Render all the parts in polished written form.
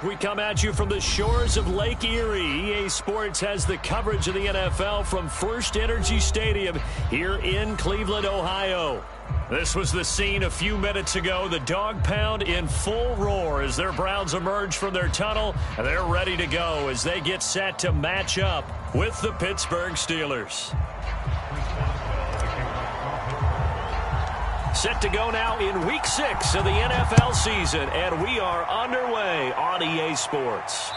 We come at you from the shores of Lake Erie. EA Sports has the coverage of the NFL from First Energy Stadium here in Cleveland, Ohio. This was the scene a few minutes ago. The dog pound in full roar as their Browns emerge from their tunnel, and they're ready to go as they get set to match up with the Pittsburgh Steelers. Set to go now in Week 6 of the NFL season, and we are underway on EA Sports.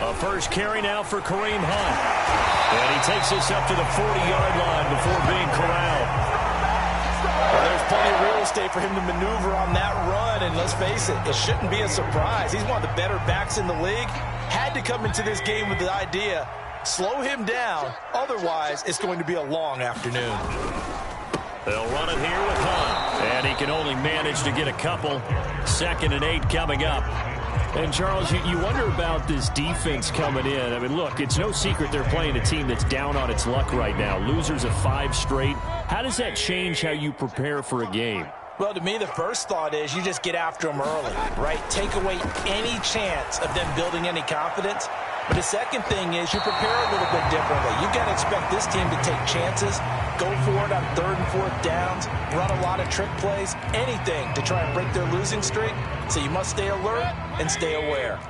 A first carry now for Kareem Hunt. And he takes us up to the 40-yard line before being corralled. Well, there's plenty of real estate for him to maneuver on that run, and let's face it, it shouldn't be a surprise. He's one of the better backs in the league. Had to come into this game with the idea, slow him down, otherwise it's going to be a long afternoon. They'll run it here with Hunt, and he can only manage to get a couple. 2nd and 8 coming up. And, Charles, you wonder about this defense coming in. I mean, look, it's no secret they're playing a team that's down on its luck right now. Losers of 5 straight. How does that change how you prepare for a game? Well, to me, the first thought is you just get after them early, right? Take away any chance of them building any confidence. But the second thing is you prepare a little bit differently. You've got to expect this team to take chances, go for it on 3rd and 4th downs, run a lot of trick plays, anything to try and break their losing streak. So you must stay alert and stay aware.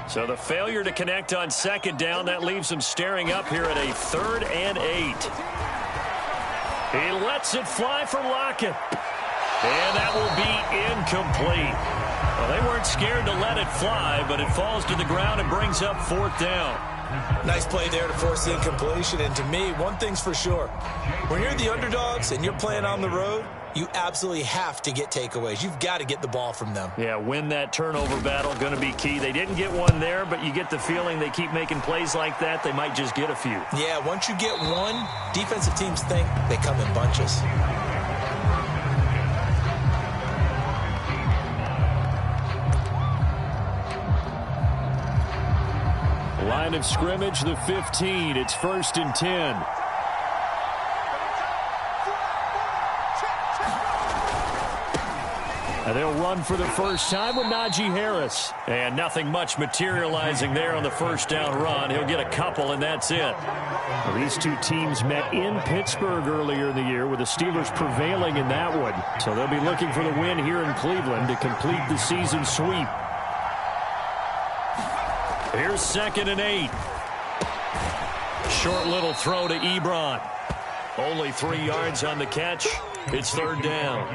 So the failure to connect on 2nd down, that leaves them staring up here at a 3rd and 8. He lets it fly for Lockett. And that will be incomplete. Well, they weren't scared to let it fly, but it falls to the ground and brings up 4th down. Nice play there to force the incompletion. And to me, one thing's for sure. When you're the underdogs and you're playing on the road, you absolutely have to get takeaways. You've got to get the ball from them. Yeah, win that turnover battle, going to be key. They didn't get one there, but you get the feeling they keep making plays like that, they might just get a few. Yeah, once you get one, defensive teams think they come in bunches. Line of scrimmage, the 15. It's 1st and 10. And they'll run for the first time with Najee Harris. And nothing much materializing there on the 1st down run. He'll get a couple, and that's it. Well, these two teams met in Pittsburgh earlier in the year, with the Steelers prevailing in that one. So they'll be looking for the win here in Cleveland to complete the season sweep. Here's 2nd and 8. Short little throw to Ebron. Only 3 yards on the catch. It's 3rd down.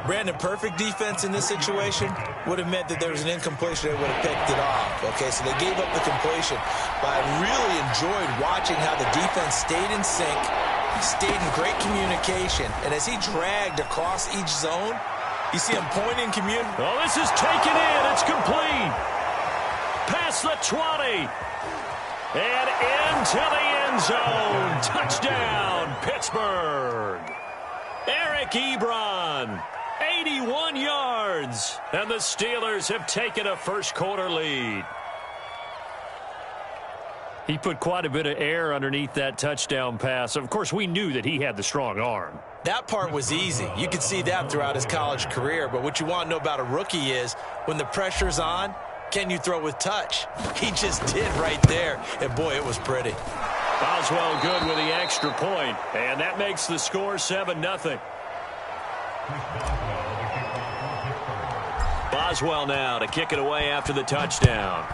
Brandon, perfect defense in this situation would have meant that there was an incompletion. They would have picked it off. Okay, so they gave up the completion. But I really enjoyed watching how the defense stayed in sync, stayed in great communication. And as he dragged across each zone, you see him pointing, Oh, this is taken in. It's complete. Past the 20. And into the end zone. Touchdown, Pittsburgh. Eric Ebron. 81 yards. And the Steelers have taken a first-quarter lead. He put quite a bit of air underneath that touchdown pass. Of course, we knew that he had the strong arm. That part was easy. You could see that throughout his college career. But what you want to know about a rookie is when the pressure's on, can you throw with touch? He just did right there. And, boy, it was pretty. Boswell good with the extra point. And that makes the score 7-0. Boswell now to kick it away after the touchdown.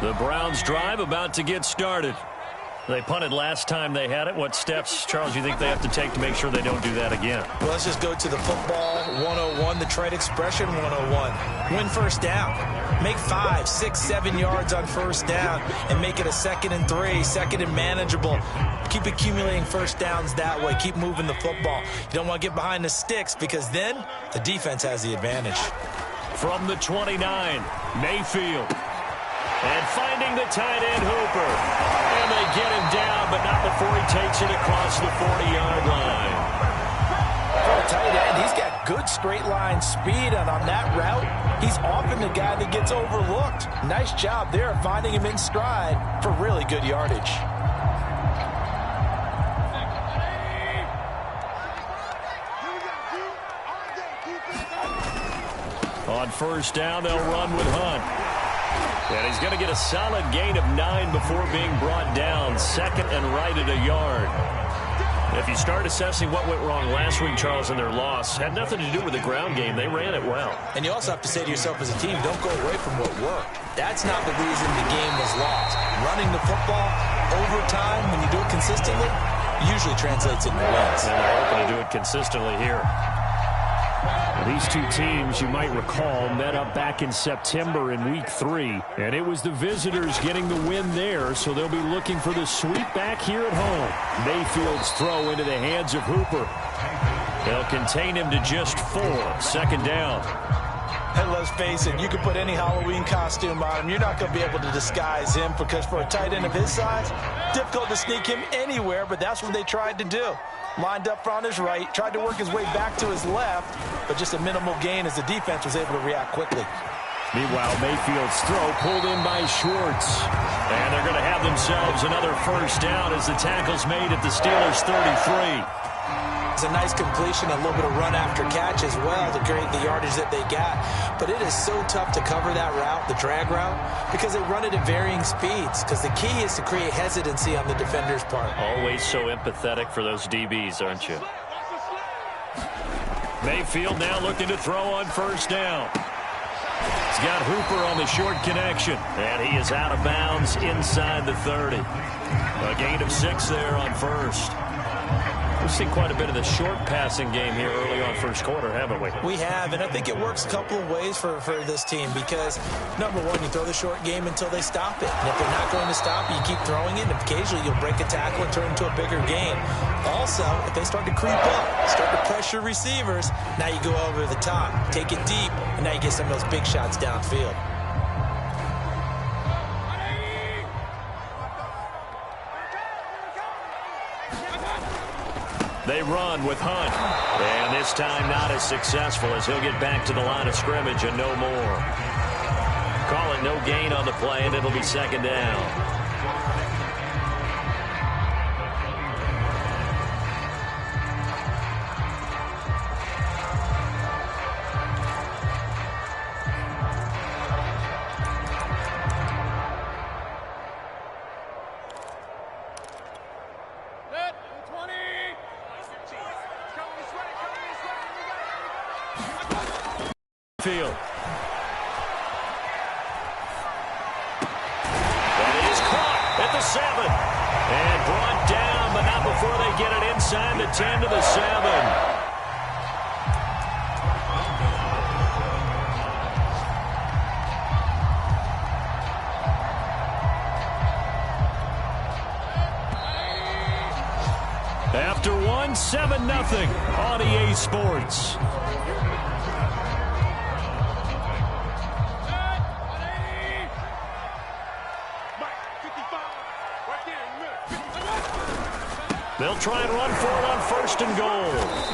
The Browns drive about to get started. They punted last time they had it. What steps, Charles, do you think they have to take to make sure they don't do that again? Well, let's just go to the football 101, the trade expression 101. Win first down. Make 5, 6, 7 yards on first down and make it a 2nd and 3, 2nd and manageable. Keep accumulating first downs that way. Keep moving the football. You don't want to get behind the sticks because then the defense has the advantage. From the 29, Mayfield. And finding the tight end, Hooper. And they get him down, but not before he takes it across the 40-yard line. For a tight end, he's got good straight line speed, and on that route, he's often the guy that gets overlooked. Nice job there of finding him in stride for really good yardage. On first down, they'll run with Hunt. And he's going to get a solid gain of 9 before being brought down. 2nd and right at a yard. If you start assessing what went wrong last week, Charles, in their loss, had nothing to do with the ground game. They ran it well. And you also have to say to yourself as a team, don't go away from what worked. That's not the reason the game was lost. Running the football over time, when you do it consistently, usually translates into wins. And they're hoping to do it consistently here. These two teams, you might recall, met up back in September in Week 3, and it was the visitors getting the win there, so they'll be looking for the sweep back here at home. Mayfield's throw into the hands of Hooper. They'll contain him to just 4. 2nd down. And let's face it, you can put any Halloween costume on him. You're not going to be able to disguise him because for a tight end of his size, difficult to sneak him anywhere, but that's what they tried to do. Lined up on his right, tried to work his way back to his left, but just a minimal gain as the defense was able to react quickly. Meanwhile, Mayfield's throw pulled in by Schwartz. And they're going to have themselves another first down as the tackle's made at the Steelers' 33. It's a nice completion, a little bit of run after catch as well to create the yardage that they got. But it is so tough to cover that route, the drag route, because they run it at varying speeds. Because the key is to create hesitancy on the defender's part. Always so empathetic for those DBs, aren't you? Mayfield now looking to throw on first down. He's got Hooper on the short connection. And he is out of bounds inside the 30. A gain of 6 there on first. We've seen quite a bit of the short passing game here early on first quarter, haven't we? We have, and I think it works a couple of ways for this team because, number one, you throw the short game until they stop it. And if they're not going to stop it, you keep throwing it, and occasionally you'll break a tackle and turn into a bigger gain. Also, if they start to creep up, start to pressure receivers, now you go over the top, take it deep, and now you get some of those big shots downfield. They run with Hunt. And this time not as successful as he'll get back to the line of scrimmage and no more. Call it no gain on the play, and it'll be 2nd down. Field. That is caught at the 7. And brought down, but not before they get it inside the 10 to the 7. After 1, 7-0 on EA Sports. They'll try and run for it on 1st and goal.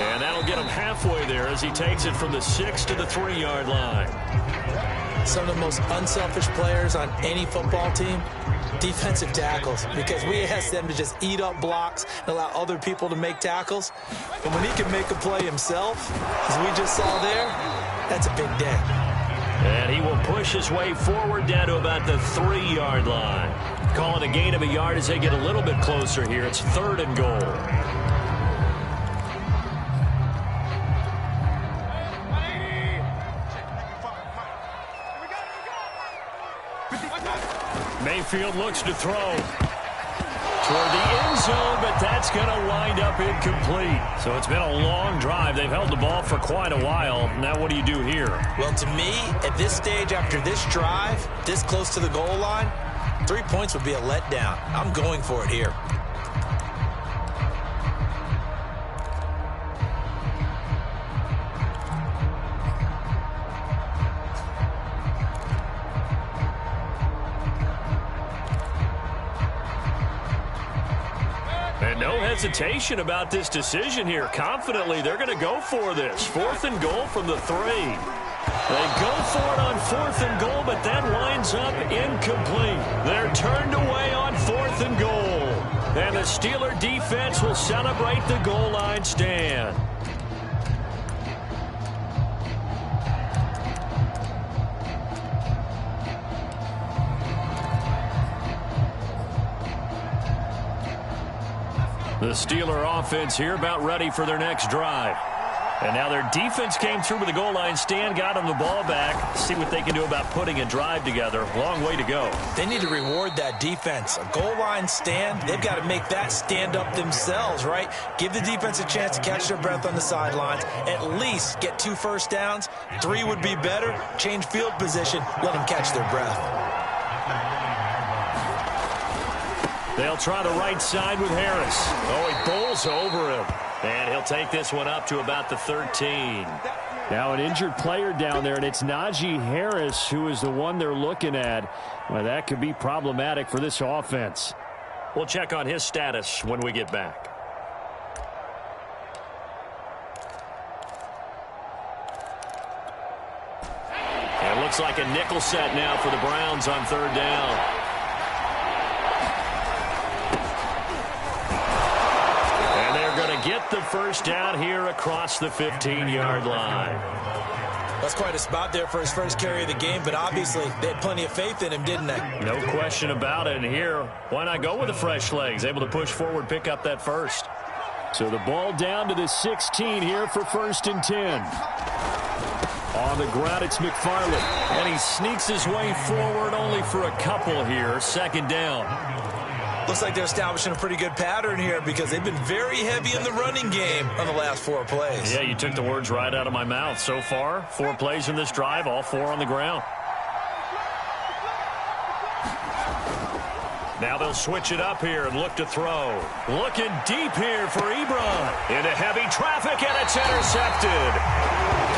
And that'll get him halfway there as he takes it from the 6 to the 3-yard line. Some of the most unselfish players on any football team, defensive tackles, because we ask them to just eat up blocks and allow other people to make tackles. And when he can make a play himself, as we just saw there, that's a big day. And he will push his way forward down to about the 3-yard line. Call it a gain of a yard as they get a little bit closer here. It's 3rd and goal. Mayfield looks to throw toward the end zone, but that's going to wind up incomplete. So it's been a long drive. They've held the ball for quite a while. Now what do you do here? Well, to me, at this stage, after this drive, this close to the goal line, 3 points would be a letdown. I'm going for it here. And no hesitation about this decision here. Confidently, they're going to go for this. 4th and goal from the 3. They go for it on 4th and goal, but that winds up incomplete. They're turned away on 4th and goal. And the Steeler defense will celebrate the goal line stand. The Steeler offense here about ready for their next drive. And now their defense came through with the goal line stand, got them the ball back. See what they can do about putting a drive together. Long way to go. They need to reward that defense. A goal line stand, they've got to make that stand up themselves, right? Give the defense a chance to catch their breath on the sidelines. At least get 2 first downs. 3 would be better. Change field position. Let them catch their breath. They'll try the right side with Harris. Oh, he bowls over him. And he'll take this one up to about the 13. Now an injured player down there, and it's Najee Harris who is the one they're looking at. Well, that could be problematic for this offense. We'll check on his status when we get back. And it looks like a nickel set now for the Browns on 3rd down. Get the first down here across the 15-yard line. That's quite a spot there for his first carry of the game, but obviously they had plenty of faith in him, didn't they? No question about it. And here, why not go with the fresh legs? Able to push forward, pick up that first. So the ball down to the 16 here for 1st and 10. On the ground, it's McFarland. And he sneaks his way forward only for a couple here. 2nd down. Looks like they're establishing a pretty good pattern here because they've been very heavy in the running game on the last 4 plays. Yeah, you took the words right out of my mouth. So far, 4 plays in this drive, all 4 on the ground. Now they'll switch it up here and look to throw. Looking deep here for Ebron. Into heavy traffic, and it's intercepted.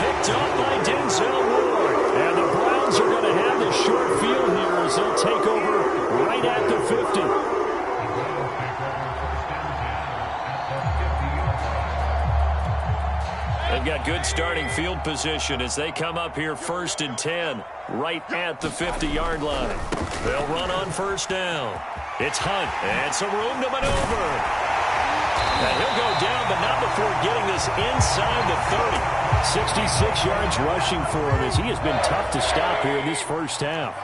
Picked up by Denzel Ward. And the Browns are going to have the short field here as they'll take over right at the 50. They've got good starting field position as they come up here 1st and 10, right at the 50-yard line. They'll run on 1st down. It's Hunt, and some room to maneuver. And he'll go down, but not before getting this inside the 30. 66 yards rushing for him as he has been tough to stop here in this first half.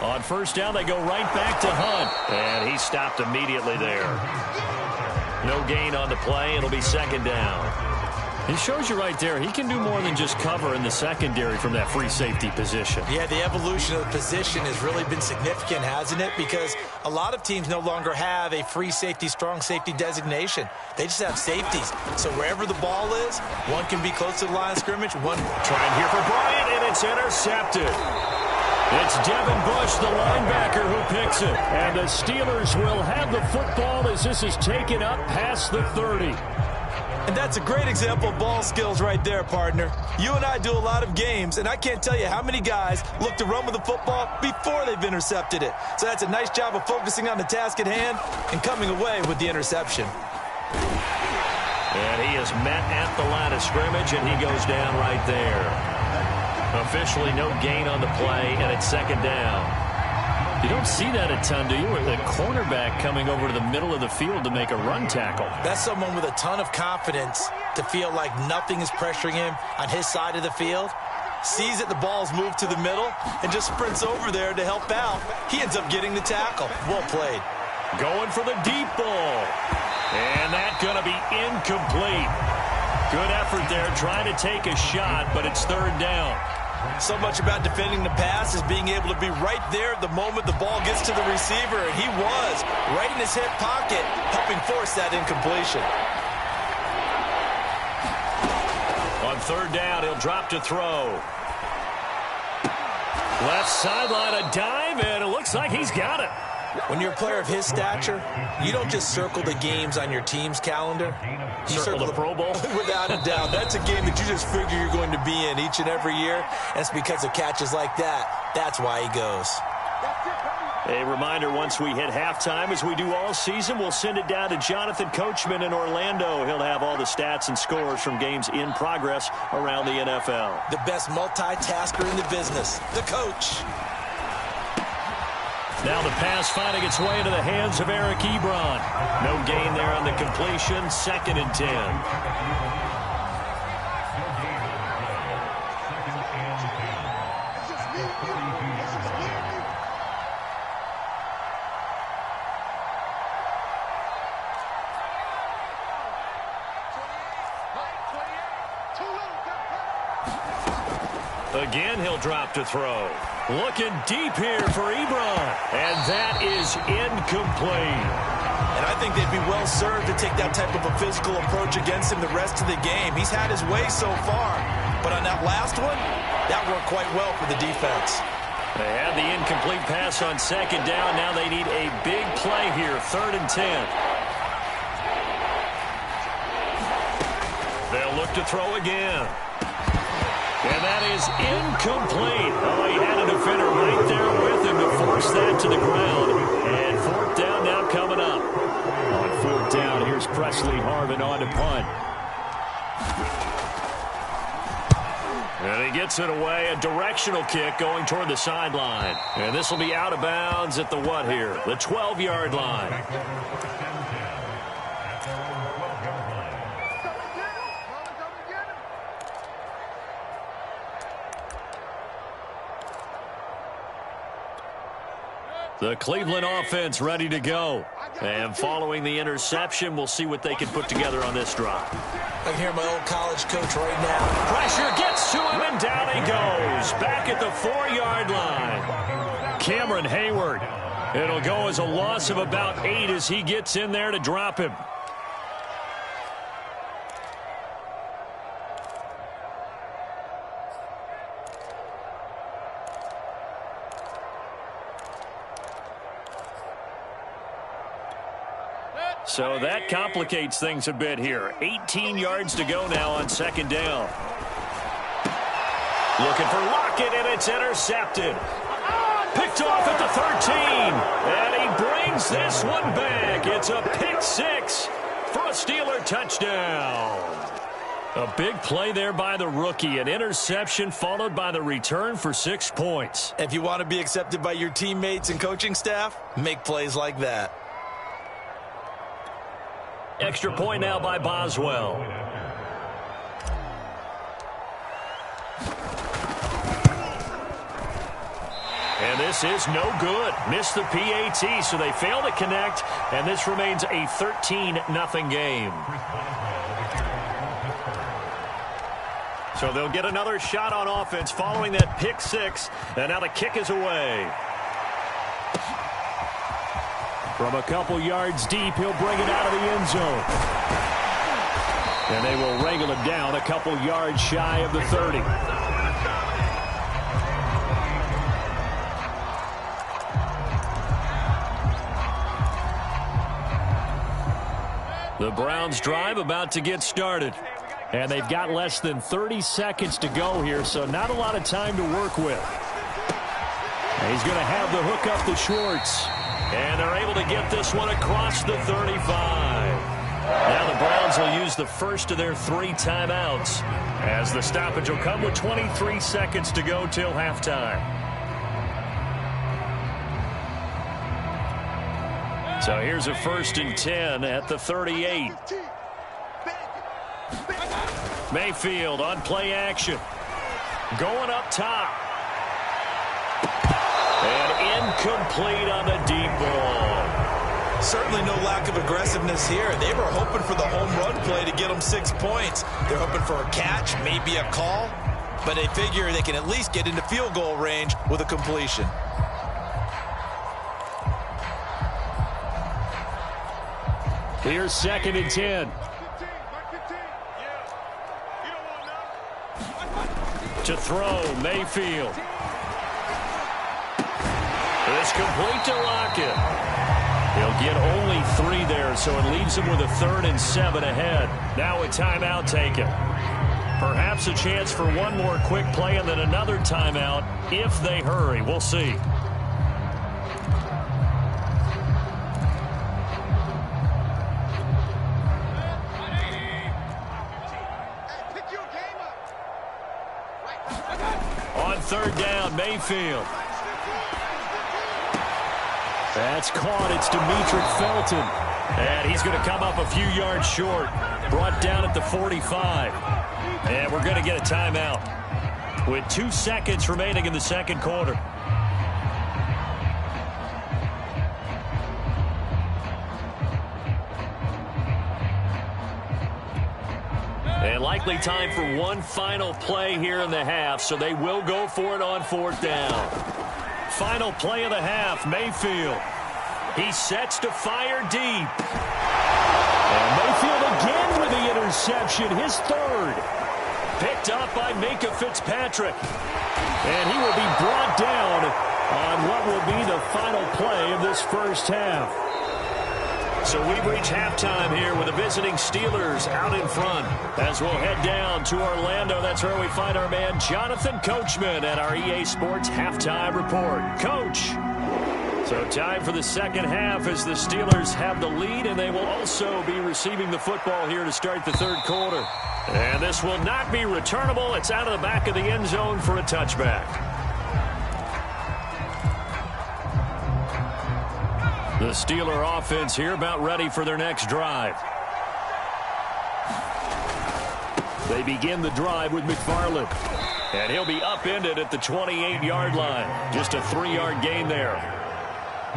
On 1st down, they go right back to Hunt, and he stopped immediately there. No gain on the play. It'll be 2nd down. He shows you right there, he can do more than just cover in the secondary from that free safety position. Yeah, the evolution of the position has really been significant, hasn't it? Because a lot of teams no longer have a free safety, strong safety designation. They just have safeties. So wherever the ball is, one can be close to the line of scrimmage, one trying here for Bryant, and it's intercepted. It's Devin Bush, the linebacker, who picks it. And the Steelers will have the football as this is taken up past the 30. And that's a great example of ball skills right there, partner. You and I do a lot of games, and I can't tell you how many guys look to run with the football before they've intercepted it. So that's a nice job of focusing on the task at hand and coming away with the interception. And he is met at the line of scrimmage, and he goes down right there. Officially no gain on the play, and it's second down. You don't see that a ton, do you? The cornerback coming over to the middle of the field to make a run tackle. That's someone with a ton of confidence to feel like nothing is pressuring him on his side of the field. Sees that the ball's moved to the middle and just sprints over there to help out. He ends up getting the tackle. Well played. Going for the deep ball. And that's going to be incomplete. Good effort there trying to take a shot, but it's third down. So much about defending the pass is being able to be right there at the moment the ball gets to the receiver, and he was right in his hip pocket, helping force that incompletion. On third down, he'll drop to throw. Left sideline, a dive, and it looks like he's got it. When you're a player of his stature, you don't just circle the games on your team's calendar. You circle the Pro Bowl? Without a doubt. That's a game that you just figure you're going to be in each and every year. And it's because of catches like that. That's why he goes. A reminder, once we hit halftime, as we do all season, we'll send it down to Jonathan Coachman in Orlando. He'll have all the stats and scores from games in progress around the NFL. The best multitasker in the business, the coach. Now the pass finding its way into the hands of Eric Ebron. No gain there on the completion. Second and 10. Again, he'll drop to throw. Looking deep here for Ebron. And that is incomplete. And I think they'd be well served to take that type of a physical approach against him the rest of the game. He's had his way so far. But on that last one, that worked quite well for the defense. They had the incomplete pass on second down. Now they need a big play here. Third and 10. They'll look to throw again. And that is incomplete. Oh, he had a defender right there with him to force that to the ground. And fourth down now coming up. On fourth down, here's Presley Harvin on to punt. And he gets it away. A directional kick going toward the sideline. And this will be out of bounds at the what here? The 12-yard line. The Cleveland offense ready to go. And following the interception, we'll see what they can put together on this drive. I can hear my old college coach right now. Pressure gets to him, and down he goes. Back at the 4-yard line. Cameron Hayward. It'll go as a loss of about 8 as he gets in there to drop him. So that complicates things a bit here. 18 yards to go now on second down. Looking for Lockett, and it's intercepted. Picked off at the 13. And he brings this one back. It's a pick six for a Steeler touchdown. A big play there by the rookie. An interception followed by the return for 6 points. If you want to be accepted by your teammates and coaching staff, make plays like that. Extra point now by Boswell. And this is no good. Missed the PAT, so they fail to connect, and this remains a 13-0 game. So they'll get another shot on offense following that pick six, and now the kick is away. From a couple yards deep, he'll bring it out of the end zone. And they will wrangle him down a couple yards shy of the 30. The The Browns drive about to get started. And they've got less than 30 seconds to go here, so not a lot of time to work with. And he's going to have the hook up to Schwartz. And they're able to get this one across the 35. Now the Browns will use the first of their 3 timeouts, as the stoppage will come with 23 seconds to go till halftime. So here's a 1st and 10 at the 38. Mayfield on play action. Going up top. And incomplete on the deep ball. Certainly no lack of aggressiveness here. They were hoping for the home run play to get them 6 points. They're hoping for a catch, maybe a call, but they figure they can at least get into field goal range with a completion. Here's 2nd and 10. To throw, Mayfield. It's complete to Lockett. He'll get only 3 there, so it leaves him with a 3rd and 7 ahead. Now a timeout taken. Perhaps a chance for one more quick play and then another timeout if they hurry. We'll see. On 3rd down, Mayfield. That's caught. It's Demetric Felton. And he's going to come up a few yards short. Brought down at the 45. And we're going to get a timeout with 2 seconds remaining in the 2nd quarter. And likely time for one final play here in the half, so they will go for it on 4th down. Final play of the half, Mayfield. He sets to fire deep. And Mayfield again with the interception, his 3rd. Picked up by Minka Fitzpatrick. And he will be brought down on what will be the final play of this 1st half. So we've reached halftime here with the visiting Steelers out in front. As we'll head down to Orlando, that's where we find our man Jonathan Coachman at our EA Sports Halftime Report. Coach. So time for the 2nd half as the Steelers have the lead, and they will also be receiving the football here to start the 3rd quarter. And this will not be returnable. It's out of the back of the end zone for a touchback. The Steeler offense here about ready for their next drive. They begin the drive with McFarland. And he'll be upended at the 28-yard line. Just a 3-yard gain there.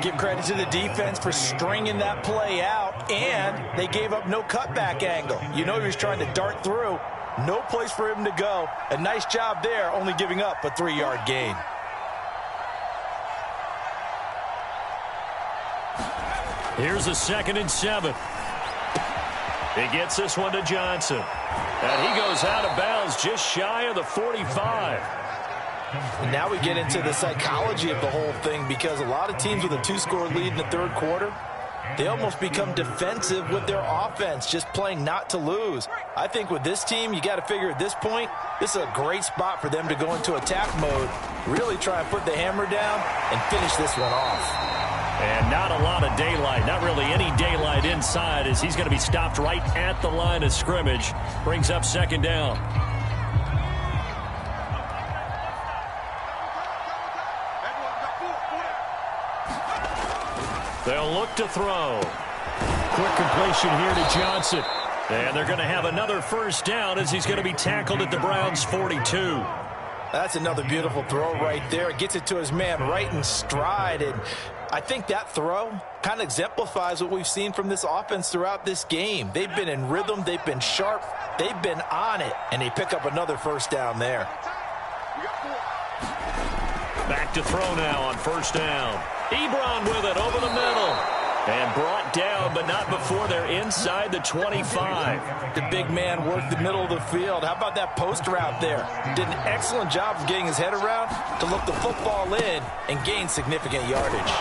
Give credit to the defense for stringing that play out, and they gave up no cutback angle. You know he was trying to dart through. No place for him to go. A nice job there, only giving up a 3-yard gain. Here's a 2nd and 7. He gets this one to Johnson. And he goes out of bounds just shy of the 45. Now we get into the psychology of the whole thing, because a lot of teams with a 2-score lead in the 3rd quarter, they almost become defensive with their offense, just playing not to lose. I think with this team, you got to figure at this point, this is a great spot for them to go into attack mode, really try and put the hammer down and finish this one off. And not a lot of daylight, not really any daylight inside, as he's going to be stopped right at the line of scrimmage. Brings up 2nd down. They'll look to throw. Quick completion here to Johnson. And they're going to have another 1st down as he's going to be tackled at the Browns' 42. That's another beautiful throw right there. Gets it to his man right in stride. And I think that throw kind of exemplifies what we've seen from this offense throughout this game. They've been in rhythm. They've been sharp. They've been on it. And they pick up another 1st down there. Back to throw now on 1st down. Ebron with it over the middle. And brought down, but not before they're inside the 25. The big man worked the middle of the field. How about that post route there? Did an excellent job of getting his head around to look the football in and gain significant yardage.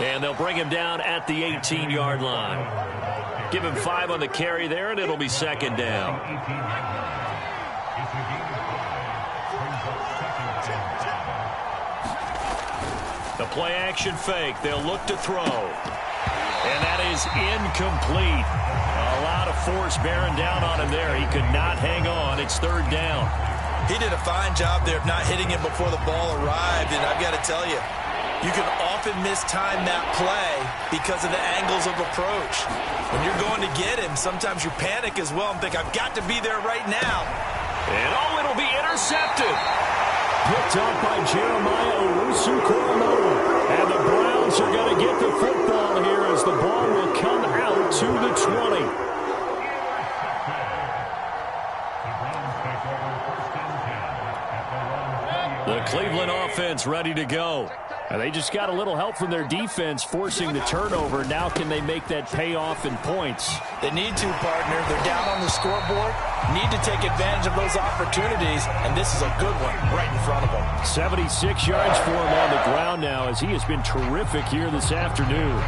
And they'll bring him down at the 18-yard line. Give him 5 on the carry there, and it'll be second down. The play-action fake. They'll look to throw. And that is incomplete. A lot of force bearing down on him there. He could not hang on. It's third down. He did a fine job there of not hitting him before the ball arrived. And I've got to tell you, you can often mistime that play because of the angles of approach. When you're going to get him, sometimes you panic as well and think, I've got to be there right now. And it'll be intercepted. Picked up by Jeremiah Owusu-Koramoah. And the Browns are going to get the football here as the ball will come out to the 20. The Cleveland offense ready to go. And they just got a little help from their defense forcing the turnover. Now can they make that pay off in points? They need to, partner. They're down on the scoreboard. Need to take advantage of those opportunities, and this is a good one right in front of them. 76 yards for him on the ground now as he has been terrific here this afternoon.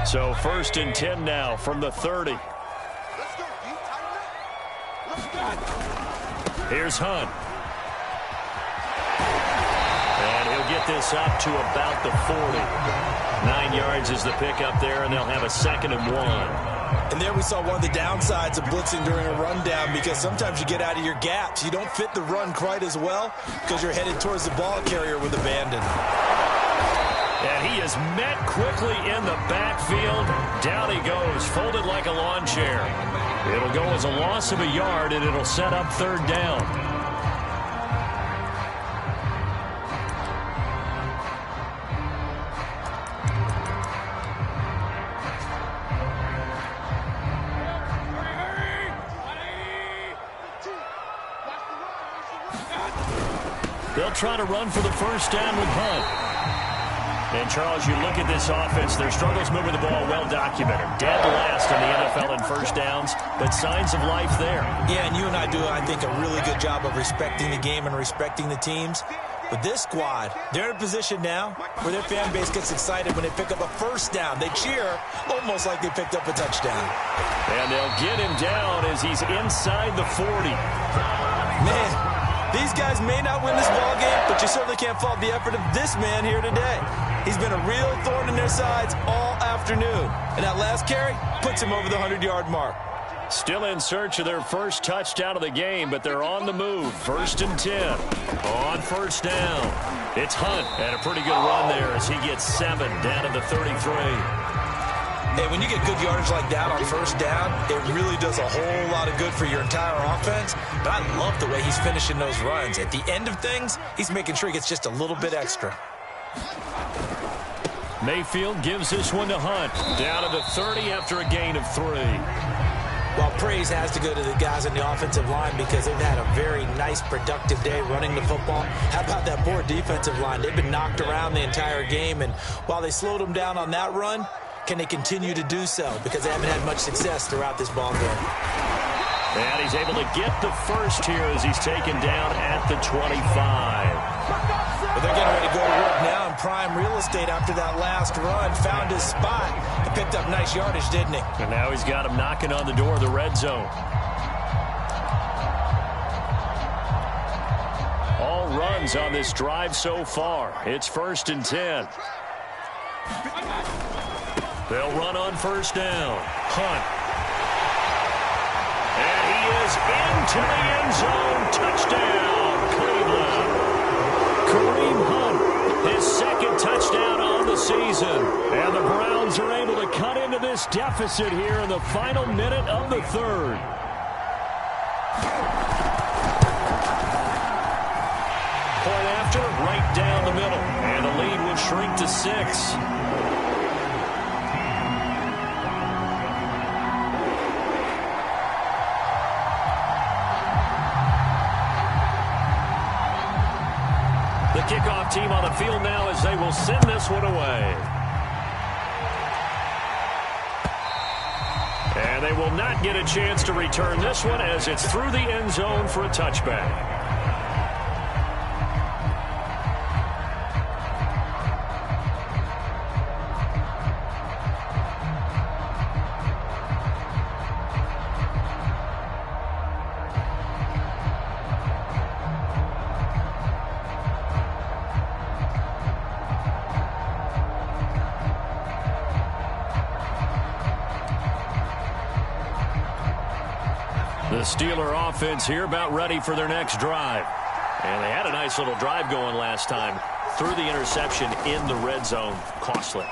So 1st and 10 now from the 30. Here's Hunt. And he'll get this up to about the 40. 9 yards is the pickup there, and they'll have a 2nd and 1. And there we saw one of the downsides of blitzing during a rundown, because sometimes you get out of your gaps. You don't fit the run quite as well because you're headed towards the ball carrier with abandon. And he is met quickly in the backfield. Down he goes, folded like a lawn chair. It'll go as a loss of a yard, and it'll set up third down. They'll try to run for the first down with Hunt. And, Charles, you look at this offense, their struggles moving the ball well documented. Dead last in the NFL in first downs, but signs of life there. Yeah, and you and I do, I think, a really good job of respecting the game and respecting the teams. But this squad, they're in a position now where their fan base gets excited when they pick up a first down. They cheer almost like they picked up a touchdown. And they'll get him down as he's inside the 40. Man, these guys may not win this ball game, but you certainly can't fault the effort of this man here today. He's been a real thorn in their sides all afternoon. And that last carry puts him over the 100-yard mark. Still in search of their first touchdown of the game, but they're on the move. 1st and 10. On first down. It's Hunt, and a pretty good run there as he gets 7 down to the 33. Hey, when you get good yardage like that on first down, it really does a whole lot of good for your entire offense. But I love the way he's finishing those runs. At the end of things, he's making sure he gets just a little bit extra. Mayfield gives this one to Hunt. Down to the 30 after a gain of 3. Well, praise has to go to the guys on the offensive line because they've had a very nice, productive day running the football. How about that poor defensive line? They've been knocked around the entire game, and while they slowed them down on that run, can they continue to do so? Because they haven't had much success throughout this ball game. And he's able to get the first here as he's taken down at the 25. But they're getting ready to go to work now in prime real estate after that last run. Found his spot and picked up nice yardage, didn't he? And now he's got him knocking on the door of the red zone. All runs on this drive so far. It's 1st and 10. They'll run on first down. Hunt. And he is into the end zone. Touchdown, Cleveland. Kareem Hunt, his 2nd touchdown on the season. And the Browns are able to cut into this deficit here in the final minute of the 3rd. Point after, right down the middle. And the lead will shrink to 6. The kickoff team on the field now as they will send this one away. And And they will not get a chance to return this one as it's through the end zone for a touchback. The Steeler offense here about ready for their next drive. And they had a nice little drive going last time. Threw the interception in the red zone. Costly.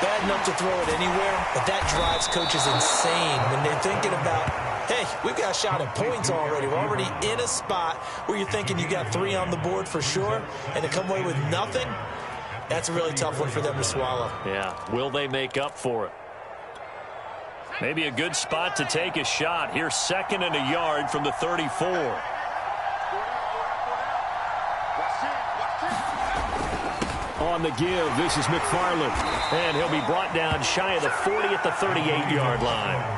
Bad enough to throw it anywhere, but that drives coaches insane when they're thinking about, hey, we've got a shot at points already. We're already in a spot where you're thinking you got 3 on the board for sure, and to come away with nothing, that's a really tough one for them to swallow. Yeah, will they make up for it? Maybe a good spot to take a shot. Here's 2nd and a yard from the 34. On the give, this is McFarland. And he'll be brought down shy of the 40 at the 38-yard line.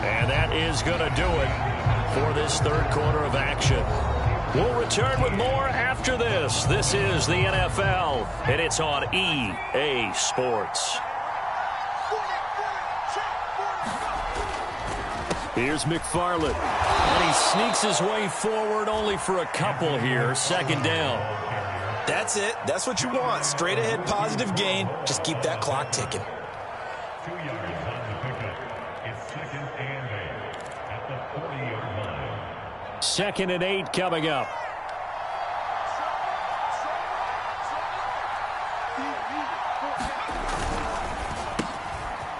And that is going to do it for this third quarter of action. We'll return with more after this. This is the NFL, and it's on EA Sports. Here's McFarland. And he sneaks his way forward only for a couple here. 2nd down. That's it. That's what you want. Straight ahead positive gain. Just keep that clock ticking. 2 yards on the pickup. It's 2nd and 8 at the 40-yard line. 2nd and 8 coming up.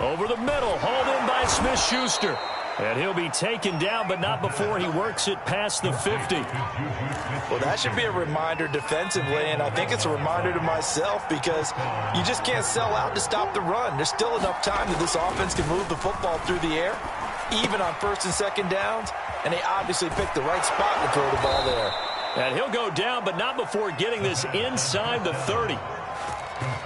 Over the middle, hauled in by Smith-Schuster. And he'll be taken down, but not before he works it past the 50. Well, that should be a reminder defensively, and I think it's a reminder to myself because you just can't sell out to stop the run. There's still enough time that this offense can move the football through the air, even on 1st and 2nd downs, and they obviously picked the right spot to throw the ball there. And he'll go down, but not before getting this inside the 30.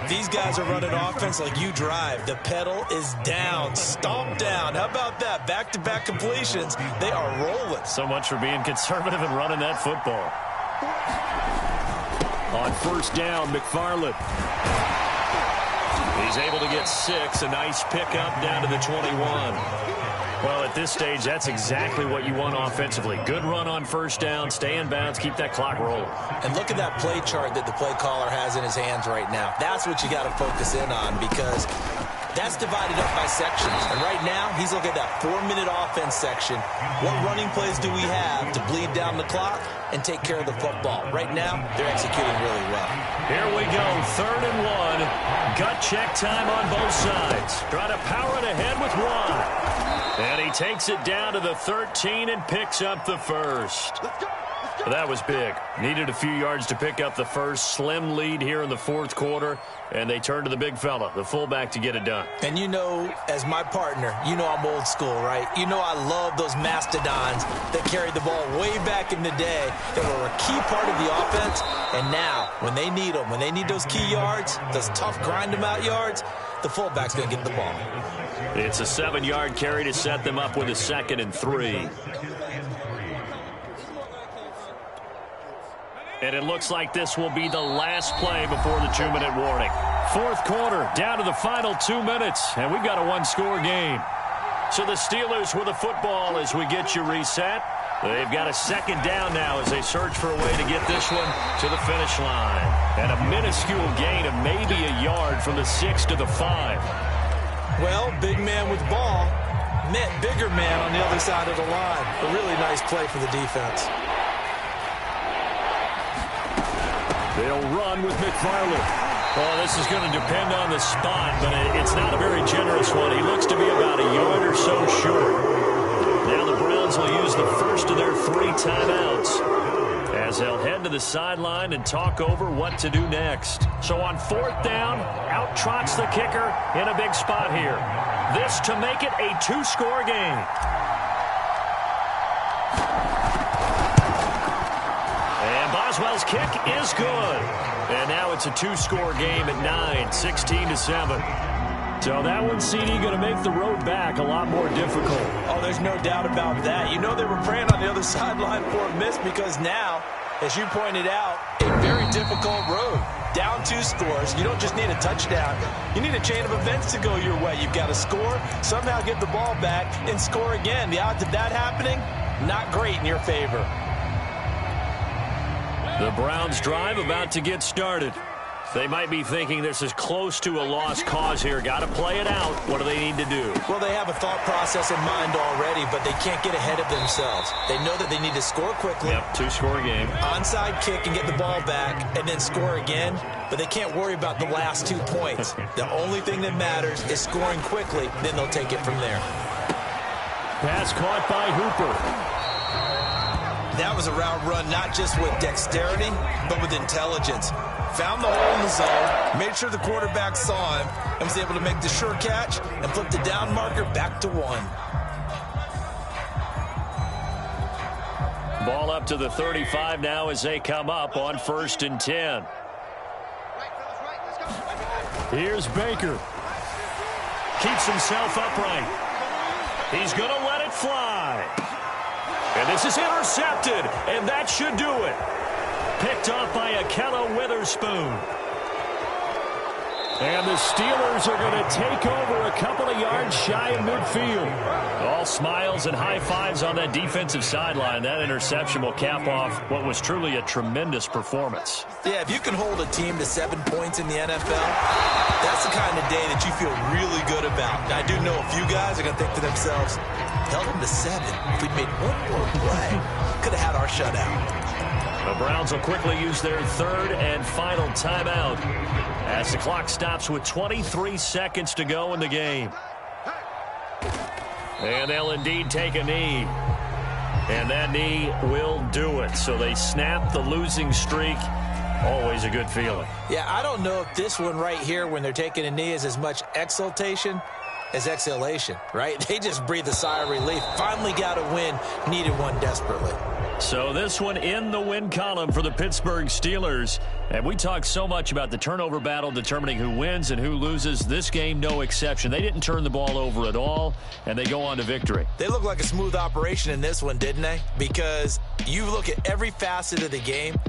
These guys are running offense like you drive. The pedal is down, stomped down. How about that? Back-to-back completions. They are rolling. So much for being conservative and running that football. On 1st down, McFarland. He's able to get 6. A nice pickup down to the 21. Well, at this stage, that's exactly what you want offensively. Good run on 1st down, stay in bounds, keep that clock rolling. And look at that play chart that the play caller has in his hands right now. That's what you got to focus in on because that's divided up by sections. And right now, he's looking at that 4-minute offense section. What running plays do we have to bleed down the clock and take care of the football? Right now, they're executing really well. Here we go, 3rd and 1. Gut check time on both sides. Try to power it ahead with 1. And he takes it down to the 13 and picks up the 1st. That was big. Needed a few yards to pick up the 1st. Slim lead here in the 4th quarter. And they turn to the big fella, the fullback, to get it done. And you know, as my partner, you know I'm old school, right? You know I love those mastodons that carried the ball way back in the day that were a key part of the offense. And now, when they need them, when they need those key yards, those tough grind-them-out yards, the fullback's going to get the ball. It's a 7-yard carry to set them up with a 2nd and 3. And it looks like this will be the last play before the 2-minute warning. 4th quarter, down to the final 2 minutes, and we've got a 1-score game. So the Steelers with the football as we get you reset. They've got a 2nd down now as they search for a way to get this one to the finish line. And a minuscule gain of maybe a yard from the 6 to the 5. Well, big man with ball met bigger man on the other side of the line. A really nice play for the defense. They'll run with McFarland. Well, this is going to depend on the spot, but it's not a very generous one. He looks to be about a yard or so short. Now the Browns will use the 1st of their 3 timeouts as they'll head to the sideline and talk over what to do next. So on 4th down, out trots the kicker in a big spot here. This to make it a 2-score game. And Boswell's kick is good. And now it's a two-score game at 9, 16-7. So that one, CD, going to make the road back a lot more difficult. Oh, there's no doubt about that. You know they were praying on the other sideline for a miss because now, as you pointed out, a very difficult road. Down 2 scores. You don't just need a touchdown. You need a chain of events to go your way. You've got to score, somehow get the ball back, and score again. The odds of that happening, not great in your favor. The Browns' drive about to get started. They might be thinking this is close to a lost cause here. Got to play it out. What do they need to do? Well, they have a thought process in mind already, but they can't get ahead of themselves. They know that they need to score quickly. Yep, two-score game. Onside kick and get the ball back and then score again, but they can't worry about the last 2 points. The only thing that matters is scoring quickly, then they'll take it from there. Pass caught by Hooper. That was a route run not just with dexterity, but with intelligence. Found the hole in the zone, made sure the quarterback saw him, and was able to make the sure catch and flip the down marker back to 1. Ball up to the 35 now as they come up on 1st and 10. Here's Baker. Keeps himself upright. He's going to let it fly. And this is intercepted, and that should do it. Picked off by Akella Witherspoon. And the Steelers are going to take over a couple of yards shy of midfield. All smiles and high fives on that defensive sideline. That interception will cap off what was truly a tremendous performance. Yeah, if you can hold a team to 7 points in the NFL, that's the kind of day that you feel really good about. I do know a few guys are going to think to themselves, held them to 7. If we'd made one more play, could have had our shutout. The Browns will quickly use their 3rd and final timeout as the clock stops with 23 seconds to go in the game. And they'll indeed take a knee. And that knee will do it. So they snap the losing streak. Always a good feeling. Yeah, I don't know if this one right here when they're taking a knee is as much exultation as exhalation, right? They just breathe a sigh of relief. Finally got a win. Needed one desperately. So this one in the win column for the Pittsburgh Steelers. And we talk so much about the turnover battle determining who wins and who loses. This game, no exception. They didn't turn the ball over at all, and they go on to victory. They look like a smooth operation in this one, didn't they? Because you look at every facet of the game,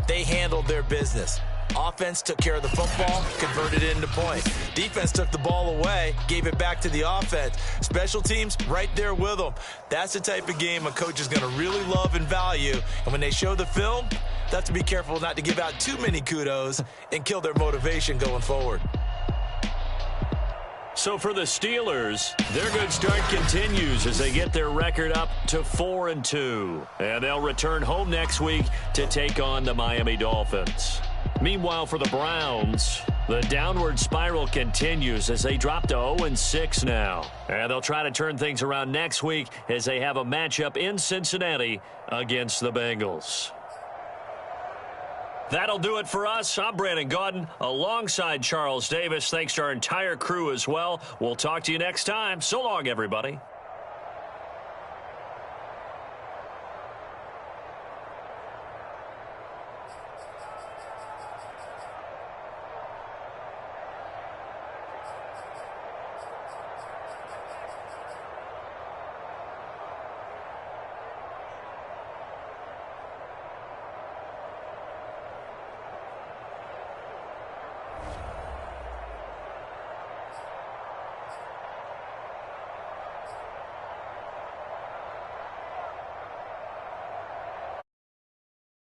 they handled their business. Offense took care of the football, converted it into points. Defense took the ball away, gave it back to the offense. Special teams right there with them. That's the type of game a coach is going to really love and value. And when they show the film, they have to be careful not to give out too many kudos and kill their motivation going forward. So for the Steelers, their good start continues as they get their record up to 4-2. And they'll return home next week to take on the Miami Dolphins. Meanwhile, for the Browns, the downward spiral continues as they drop to 0-6 now. And they'll try to turn things around next week as they have a matchup in Cincinnati against the Bengals. That'll do it for us. I'm Brandon Gaudin alongside Charles Davis. Thanks to our entire crew as well. We'll talk to you next time. So long, everybody.